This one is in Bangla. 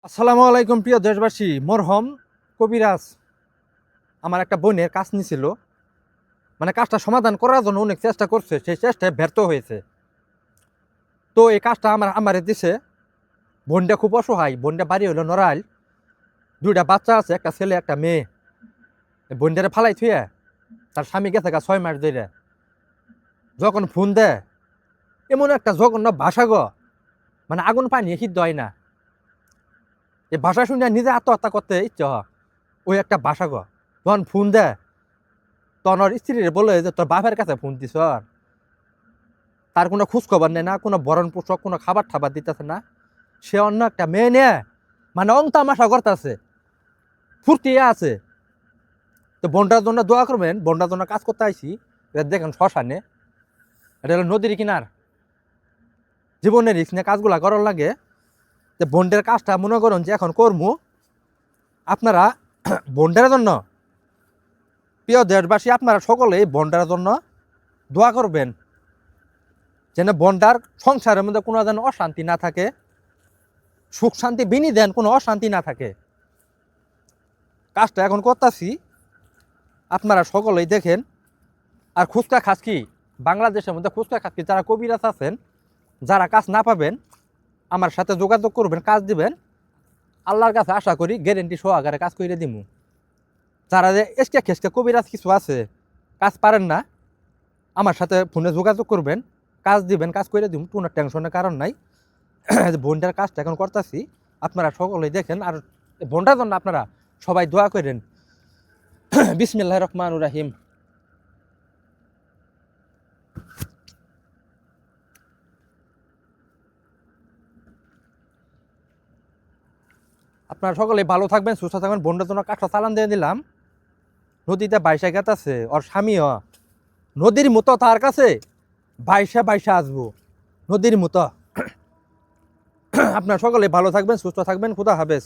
আসসালামু আলাইকুম প্রিয় দেশবাসী। মরহম কবিরাজ আমার একটা বোনের কাজ নিছিল, মানে কাজটা সমাধান করার জন্য অনেক চেষ্টা করছে, সেই চেষ্টায় ব্যর্থ হয়েছে। তো এই কাজটা আমারে দিছে। বোনটা খুব অসহায়, বোনটা বাড়ি হলো নড়াইল, দুইটা বাচ্চা আছে, একটা ছেলে একটা মেয়ে। বোনটারে ফালাই থুয়ে তার স্বামী গেছে 6 মাস ধরে। যখন ফোন দেয় এমন একটা জঘন্য ভাষা গো, মানে আগুন পানি সিদ্ধ হয় না। এই ভাষা শুনে নিজে আত্মহত্যা করতে ইচ্ছে হয়, ওই একটা ভাষা গো। যখন ফোন দেয় তখন ওর স্ত্রীর বলে যে তোর বাপের কাছে ফোন দিছ, তার কোনো খোঁজ খবর নেই না, কোনো বরণ পোষক, কোনো খাবার ঠাবার দিতেছে না। সে অন্য একটা মেয়ে নিয়ে মানে অংতামাশা করতেছে, ফুর্তি আছে। তো বোনটার জন্য দোয়া করবেন, বোনটার জন্য কাজ করতে আইসি। এটা দেখেন শ্মশানে, এটা হলো নদীর কিনার। জীবনের রিস্ক নিয়ে কাজগুলা করার লাগে। তো বোনটার কাজটা মনে করুন যে এখন করবো আপনারা বোনটার জন্য। প্রিয় দেশবাসী, আপনারা সকলেই বোনটার জন্য দোয়া করবেন, যেন বোনটার সংসারের মধ্যে কোনো যেন অশান্তি না থাকে, সুখ শান্তি বিনি দেন, কোনো অশান্তি না থাকে। কাজটা এখন করতেছি, আপনারা সকলেই দেখেন। আর খুচকা খাসকি, বাংলাদেশের মধ্যে খুচকা খাসকি যারা কবিরাজ আছেন, যারা কাজ না পাবেন আমার সাথে যোগাযোগ করবেন, কাজ দিবেন। আল্লাহর কাছে আশা করি গ্যারেন্টি সহকারে কাজ করে দিমু। যারা যে এসকে খেসকে কবিরাজ কিছু আছে, কাজ পারেন না, আমার সাথে ফোনে যোগাযোগ করবেন, কাজ দিবেন, কাজ করে দিব, কোনো টেনশনের কারণ নাই। বোনটার কাজটা এখন করতেছি, আপনারা সকলেই দেখেন। আর বোনটার জন্য আপনারা সবাই দোয়া করেন। বিসমিল্লাহির রহমানির রহিম। আপনারা সকলে ভালো থাকবেন, সুস্থ থাকবেন। বোনটার জন্য কাজটা চালান দিয়ে দিলাম। নদীতে বাইশা গেতাছে, ওর স্বামীও নদীর মতো তার কাছে বাইশা বাইশা আসবো, নদীর মতো। আপনারা সকলে ভালো থাকবেন, সুস্থ থাকবেন। খুদা হাফেজ।